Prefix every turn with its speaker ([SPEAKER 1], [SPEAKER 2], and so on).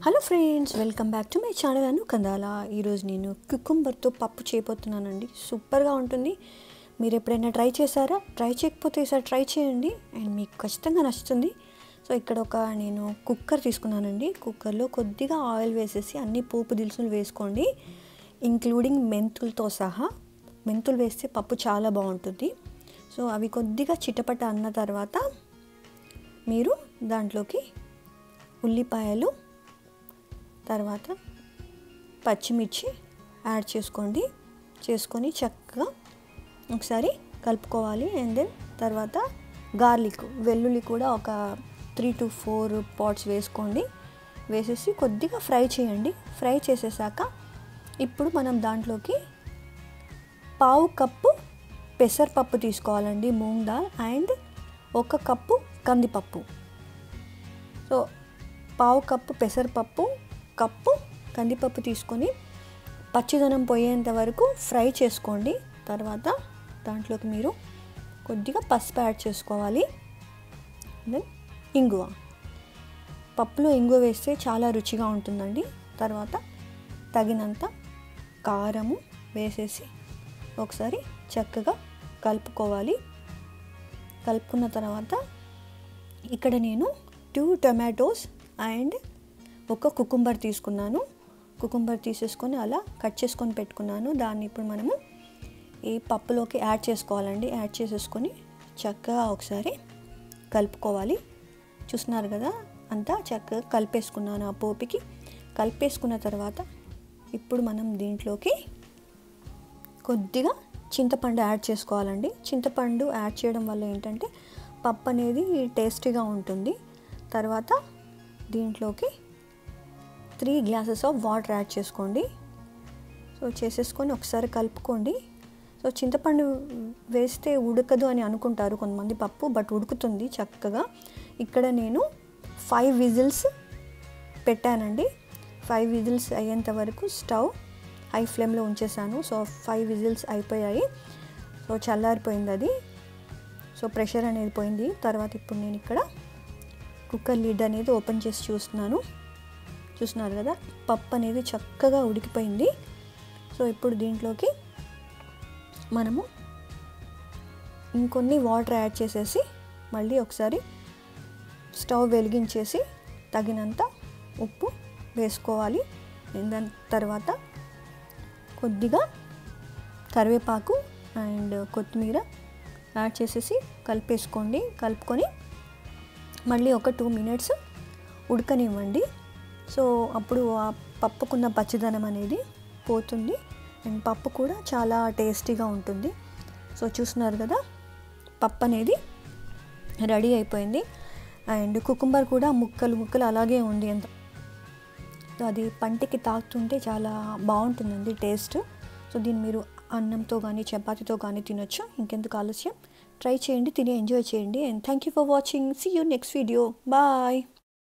[SPEAKER 1] Hello friends, welcome back to my channel Anu Kandala. ఈరోజు నేను కుకుంబర్తో పప్పు చేయబోతున్నానండి. సూపర్గా ఉంటుంది. మీరు ఎప్పుడైనా ట్రై చేశారా? ట్రై చేయకపోతే ఈసారి ట్రై చేయండి అండ్ మీకు ఖచ్చితంగా నచ్చుతుంది. సో ఇక్కడ నేను కుక్కర్ తీసుకున్నానండి. కుక్కర్లో కొద్దిగా ఆయిల్ వేసేసి అన్ని పోపు దినుసులు వేసుకోండి, ఇంక్లూడింగ్ మెంతులతో సహా. మెంతులు వేస్తే పప్పు చాలా బాగుంటుంది. సో అవి కొద్దిగా చిటపట అన్న తర్వాత మీరు దాంట్లోకి ఉల్లిపాయలు, తర్వాత పచ్చిమిర్చి యాడ్ చేసుకొని చక్కగా ఒకసారి కలుపుకోవాలి. అండ్ దెన్ తర్వాత గార్లిక్, వెల్లుల్లి కూడా ఒక 3 to 4 పాట్స్ వేసుకోండి. వేసేసి కొద్దిగా ఫ్రై చేయండి. ఫ్రై చేసేసాక ఇప్పుడు మనం దాంట్లోకి 1/2 కప్పు పెసరపప్పు తీసుకోవాలండి, మూంగ్ దాల్, అండ్ 1 కప్పు కందిపప్పు. సో 1/2 కప్పు పెసరపప్పు, కప్పు కందిపప్పు తీసుకొని పచ్చిదనం పోయేంత వరకు ఫ్రై చేసుకోండి. తర్వాత దాంట్లోకి మీరు కొద్దిగా పసుపు యాడ్ చేసుకోవాలి. దెన్ ఇంగువ, పప్పులో ఇంగువ వేస్తే చాలా రుచిగా ఉంటుందండి. తర్వాత తగినంత కారము వేసేసి ఒకసారి చక్కగా కలుపుకోవాలి. కలుపుకున్న తర్వాత ఇక్కడ నేను 2 టొమాటోస్ అండ్ 1 కుకుంబర్ తీసుకున్నాను. కుకుంబర్ తీసేసుకొని అలా కట్ చేసుకొని పెట్టుకున్నాను. దాన్ని ఇప్పుడు మనము ఈ పప్పులోకి యాడ్ చేసుకోవాలండి. యాడ్ చేసేసుకొని చక్కగా ఒకసారి కలుపుకోవాలి. చూస్తున్నారు కదా, అంతా చక్కగా కలిపేసుకున్నాను. ఆ పోపుకి కలిపేసుకున్న తర్వాత ఇప్పుడు మనం దీంట్లోకి కొద్దిగా చింతపండు యాడ్ చేసుకోవాలండి. చింతపండు యాడ్ చేయడం వల్ల ఏంటంటే పప్పు అనేది టేస్టీగా ఉంటుంది. తర్వాత దీంట్లోకి 3 గ్లాసెస్ ఆఫ్ వాటర్ యాడ్ చేసుకోండి. సో చేసేసుకొని ఒకసారి కలుపుకోండి. సో చింతపండు వేస్తే ఉడకదు అని అనుకుంటారు కొంతమంది పప్పు, బట్ ఉడుకుతుంది చక్కగా. ఇక్కడ నేను 5 విజిల్స్ పెట్టానండి. 5 విజిల్స్ అయ్యేంత వరకు స్టవ్ హై ఫ్లేమ్లో ఉంచేసాను. సో 5 విజిల్స్ అయిపోయాయి. సో చల్లారిపోయింది అది. సో ప్రెషర్ అనేది పోయింది. తర్వాత ఇప్పుడు నేను ఇక్కడ కుక్కర్ లిడ్ అనేది ఓపెన్ చేసి చూస్తున్నారు కదా, పప్పు అనేది చక్కగా ఉడికిపోయింది. సో ఇప్పుడు దీంట్లోకి మనము ఇంకొన్ని వాటర్ యాడ్ చేసేసి మళ్ళీ ఒకసారి స్టవ్ వెలిగించేసి తగినంత ఉప్పు వేసుకోవాలి. దాని తర్వాత కొద్దిగా కరివేపాకు అండ్ కొత్తిమీర యాడ్ చేసేసి కలుపుకొని మళ్ళీ ఒక 2 minutes ఉడకనివ్వండి. సో అప్పుడు ఆ పప్పుకున్న పచ్చిదనం అనేది పోతుంది అండ్ పప్పు కూడా చాలా టేస్టీగా ఉంటుంది. సో చూస్తున్నారు కదా, పప్పు అనేది రెడీ అయిపోయింది. అండ్ కుకుంబర్ కూడా ముక్కలు అలాగే ఉంది. అది పంటికి తాకుతుంటే చాలా బాగుంటుందండి టేస్ట్. సో దీన్ని మీరు అన్నంతో కానీ చపాతీతో కానీ తినొచ్చు. ఇంకెందుకు ఆలస్యం, ట్రై చేయండి, తిని ఎంజాయ్ చేయండి. And thank you for watching. See you next video. Bye.